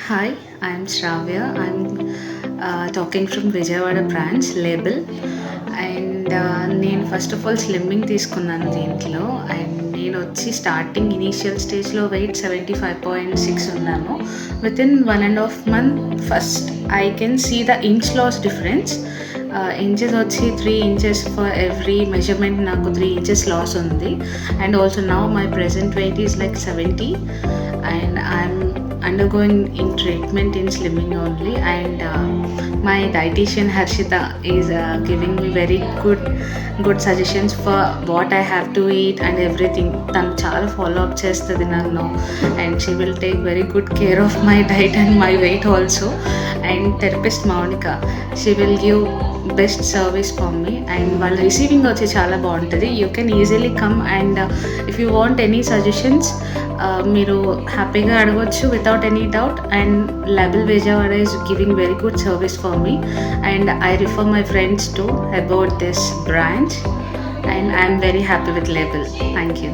Hi, I'm Shravya. I'm talking from Vijayawada branch label. And నేను first of all slimming తీసుకున్నాను దీంట్లో. And నేను వచ్చి స్టార్టింగ్ ఇనీషియల్ స్టేజ్లో వెయిట్ 75.6 ఉన్నాను. Within 1.5 month first I can see the inch loss difference. Inches వచ్చి 3 inches for every measurement నాకు 3 inches loss ఉంది. And also now my present weight is like 70 and I'm undergoing in treatment in slimming only. And my dietitian Harshita is giving me very good suggestions for what I have to eat and everything. Tanu chaala follow up chestadi nannu, and she will take very good care of my diet and my weight also. And therapist Maunika, she will give best service for me. And while receiving వచ్చి చాలా బాగుంటుంది. You can easily come and if you want any suggestions మీరు హ్యాపీగా అడగవచ్చు without any doubt. And Label Vijayawada is giving very good service for me, and I refer my friends too about this branch, and I am very happy with Label. Thank you.